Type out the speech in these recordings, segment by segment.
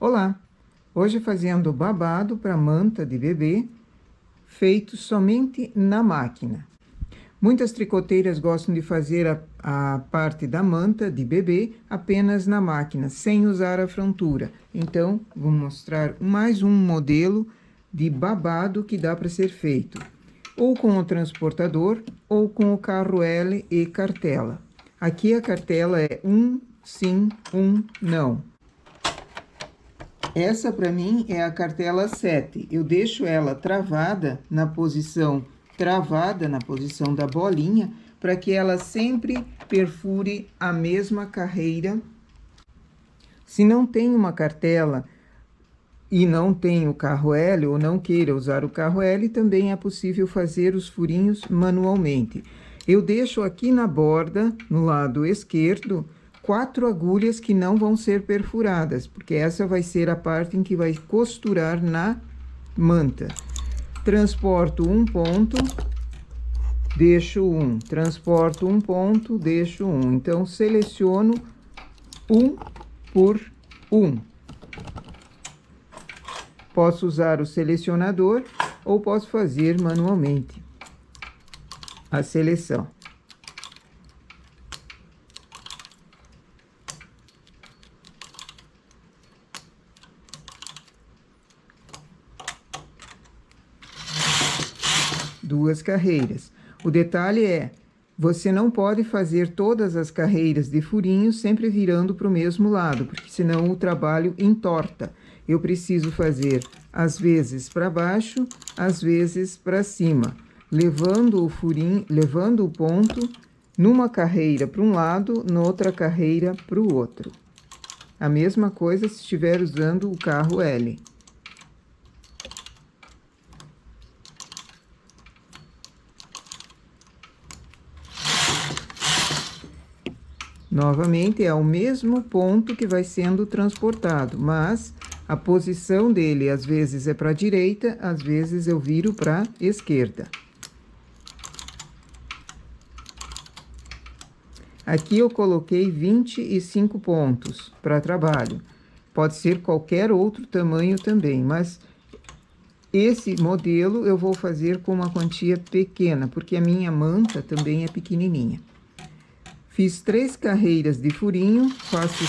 Olá! Hoje fazendo babado para manta de bebê, feito somente na máquina. Muitas tricoteiras gostam de fazer a parte da manta de bebê apenas na máquina, sem usar a frontura. Então, vou mostrar mais um modelo de babado que dá para ser feito, ou com o transportador, ou com o carro L e cartela. Aqui a cartela é um sim, um não. Essa para mim é a cartela 7. Eu deixo ela travada na posição da bolinha, para que ela sempre perfure a mesma carreira. Se não tem uma cartela e não tem o carro L, ou não queira usar o carro L, também é possível fazer os furinhos manualmente. Eu deixo aqui na borda, no lado esquerdo, 4 agulhas que não vão ser perfuradas, porque essa vai ser a parte em que vai costurar na manta. Transporto um ponto, deixo um, transporto um ponto, deixo um. Então, seleciono um por um. Posso usar o selecionador ou posso fazer manualmente a seleção. Duas carreiras. O detalhe é, você não pode fazer todas as carreiras de furinho sempre virando para o mesmo lado, porque senão o trabalho entorta. Eu preciso fazer, às vezes para baixo, às vezes para cima, levando o furinho, levando o ponto numa carreira para um lado, noutra carreira para o outro. A mesma coisa se estiver usando o carro L. Novamente, é o mesmo ponto que vai sendo transportado, mas a posição dele às vezes é para a direita, às vezes eu viro para a esquerda. Aqui eu coloquei 25 pontos para trabalho. Pode ser qualquer outro tamanho também, mas esse modelo eu vou fazer com uma quantia pequena, porque a minha manta também é pequenininha. Fiz 3 carreiras de furinho, faço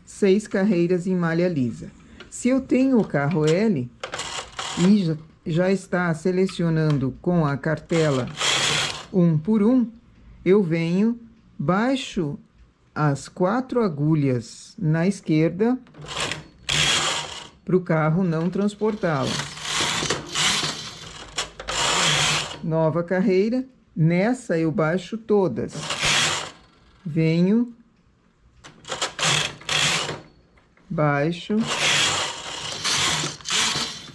6 carreiras em malha lisa. Se eu tenho o carro L e já está selecionando com a cartela um por um, eu venho, baixo as 4 agulhas na esquerda para o carro não transportá-las. Nova carreira, nessa eu baixo todas. Venho, baixo.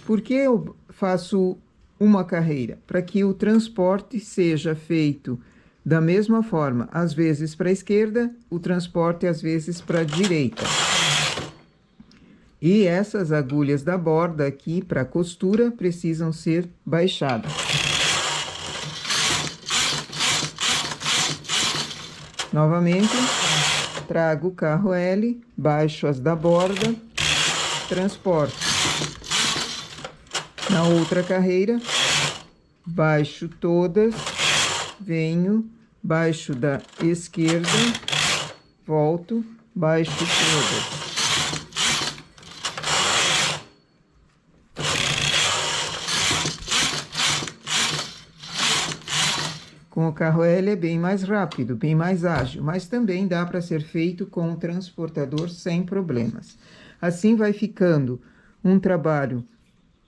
Por que eu faço uma carreira? Para que o transporte seja feito da mesma forma, às vezes para a esquerda, o transporte às vezes para a direita. E essas agulhas da borda aqui, para costura, precisam ser baixadas. Novamente, trago o carro L, baixo as da borda, transporto. Na outra carreira, baixo todas, venho, baixo da esquerda, volto, baixo todas. Com o carro L é bem mais rápido, bem mais ágil, mas também dá para ser feito com o transportador sem problemas. Assim vai ficando um trabalho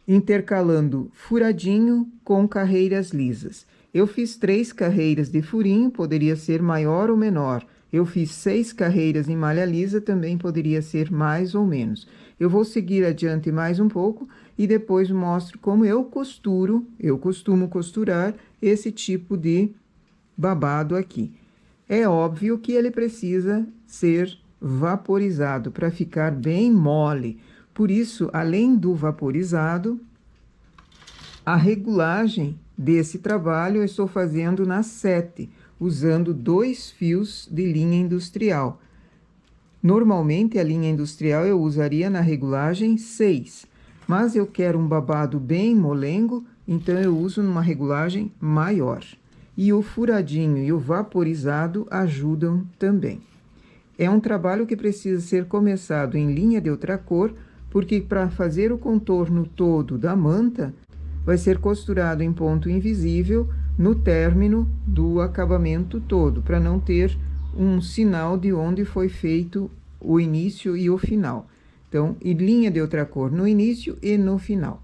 intercalando furadinho com carreiras lisas. Eu fiz 3 carreiras de furinho, poderia ser maior ou menor. Eu fiz 6 carreiras em malha lisa, também poderia ser mais ou menos. Eu vou seguir adiante mais um pouco e depois mostro como eu costumo costurar esse tipo de babado aqui. É óbvio que ele precisa ser vaporizado para ficar bem mole. Por isso, além do vaporizado, a regulagem desse trabalho eu estou fazendo na 7, usando 2 fios de linha industrial. Normalmente, a linha industrial eu usaria na regulagem 6, mas eu quero um babado bem molengo, então eu uso numa regulagem maior. E o furadinho e o vaporizado ajudam também. É um trabalho que precisa ser começado em linha de outra cor, porque para fazer o contorno todo da manta, vai ser costurado em ponto invisível no término do acabamento todo, para não ter um sinal de onde foi feito o início e o final. Então, em linha de outra cor no início e no final.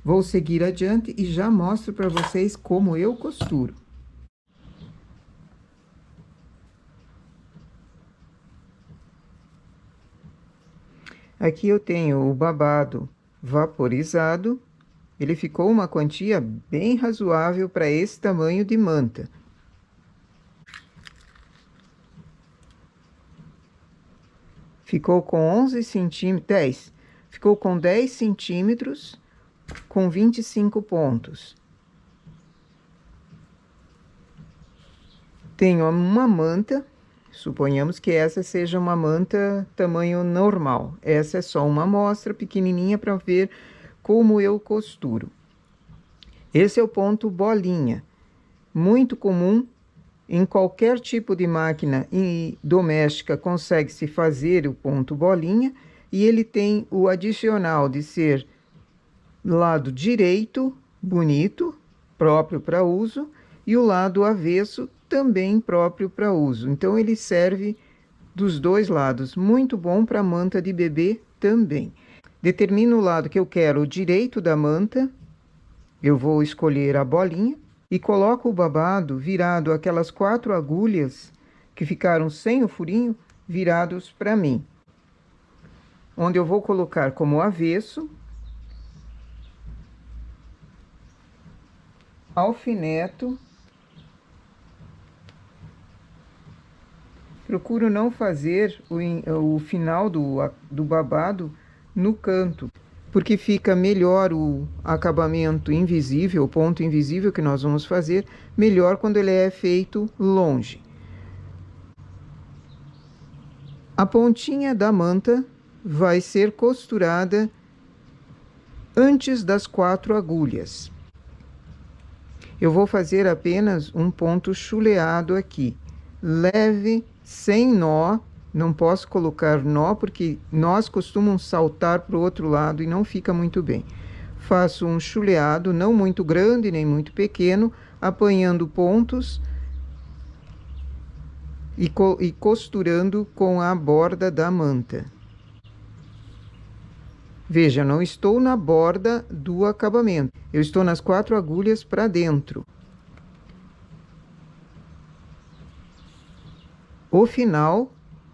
Vou seguir adiante e já mostro para vocês como eu costuro. Aqui eu tenho o babado vaporizado. Ele ficou uma quantia bem razoável para esse tamanho de manta. Ficou com 11 centímetros, 10. Ficou com 10 centímetros, com 25 pontos. Tenho uma manta, suponhamos que essa seja uma manta tamanho normal. Essa é só uma amostra pequenininha para ver como eu costuro. Esse é o ponto bolinha, muito comum em qualquer tipo de máquina doméstica, consegue-se fazer o ponto bolinha, e ele tem o adicional de ser lado direito, bonito, próprio para uso, e o lado avesso, também próprio para uso. Então, ele serve dos dois lados, muito bom para manta de bebê também. Determino o lado que eu quero, o direito da manta, eu vou escolher a bolinha e coloco o babado virado, aquelas 4 agulhas que ficaram sem o furinho, virados para mim. Onde eu vou colocar como avesso, alfineto. Procuro não fazer o final do babado no canto, porque fica melhor o acabamento invisível, o ponto invisível que nós vamos fazer, melhor quando ele é feito longe. A pontinha da manta vai ser costurada antes das 4 agulhas. Eu vou fazer apenas um ponto chuleado aqui, leve, sem nó. Não posso colocar nó, porque nós costumamos saltar para o outro lado e não fica muito bem. Faço um chuleado, não muito grande nem muito pequeno, apanhando pontos e costurando com a borda da manta. Veja, não estou na borda do acabamento, eu estou nas 4 agulhas para dentro. O final,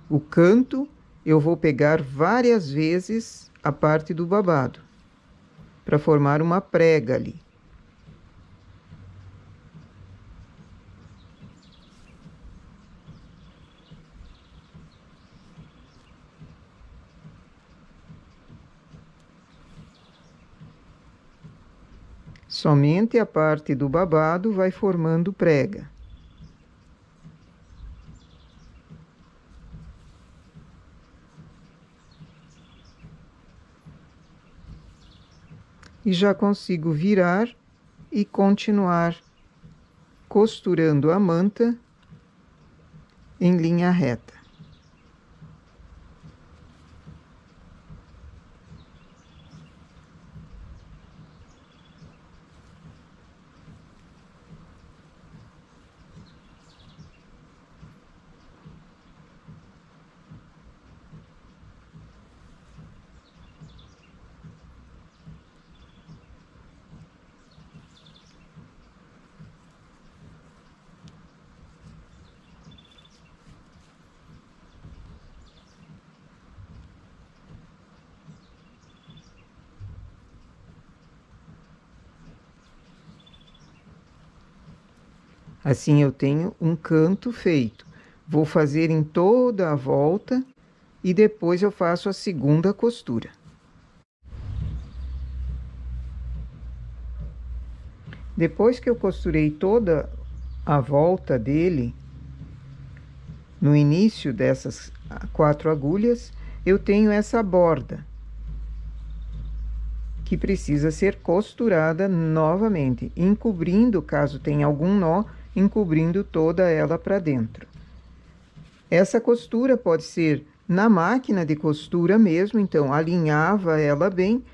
o canto, eu vou pegar várias vezes a parte do babado, para formar uma prega ali. Somente a parte do babado vai formando prega. E já consigo virar e continuar costurando a manta em linha reta. Assim eu tenho um canto feito. Vou fazer em toda a volta e depois eu faço a segunda costura. Depois que eu costurei toda a volta dele, no início dessas 4 agulhas, eu tenho essa borda que precisa ser costurada novamente, encobrindo, caso tenha algum nó, encobrindo toda ela para dentro. Essa costura pode ser na máquina de costura mesmo, então alinhava ela bem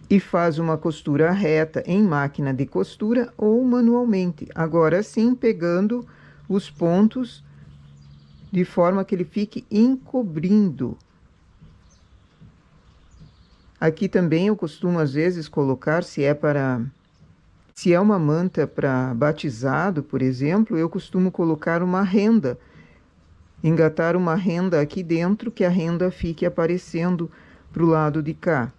e faz uma costura reta em máquina de costura ou manualmente. Agora sim, pegando os pontos de forma que ele fique encobrindo. Aqui também eu costumo às vezes colocar, se é uma manta para batizado, por exemplo, eu costumo colocar uma renda, engatar uma renda aqui dentro, que a renda fique aparecendo para o lado de cá.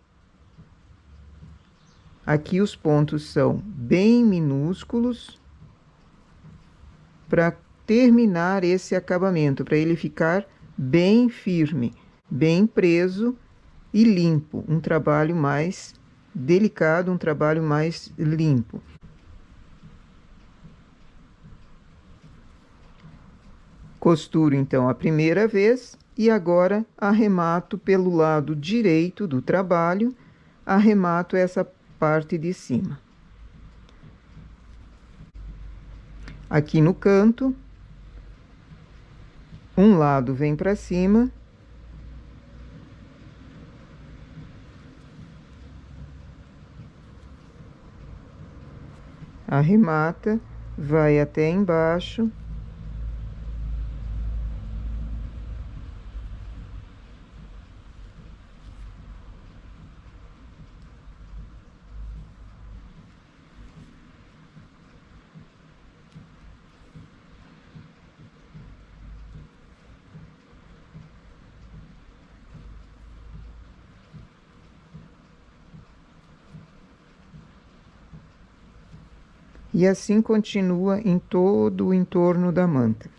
Aqui os pontos são bem minúsculos para terminar esse acabamento, para ele ficar bem firme, bem preso e limpo, um trabalho mais delicado, um trabalho mais limpo. Costuro então a primeira vez e agora arremato pelo lado direito do trabalho, arremato essa parte de cima. Aqui no canto, um lado vem para cima, arremata, vai até embaixo, e assim continua em todo o entorno da manta.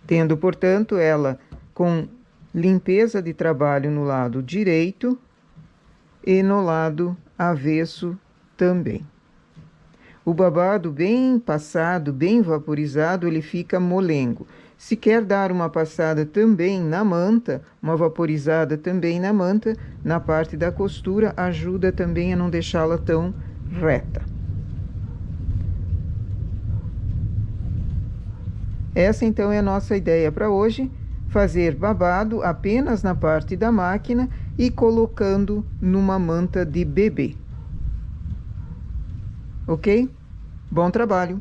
Tendo, portanto, ela com limpeza de trabalho no lado direito e no lado avesso também. O babado bem passado, bem vaporizado, ele fica molengo. Se quer dar uma passada também na manta, uma vaporizada também na manta, na parte da costura, ajuda também a não deixá-la tão reta. Essa então é a nossa ideia para hoje, fazer babado apenas na parte da máquina e colocando numa manta de bebê. Ok? Bom trabalho!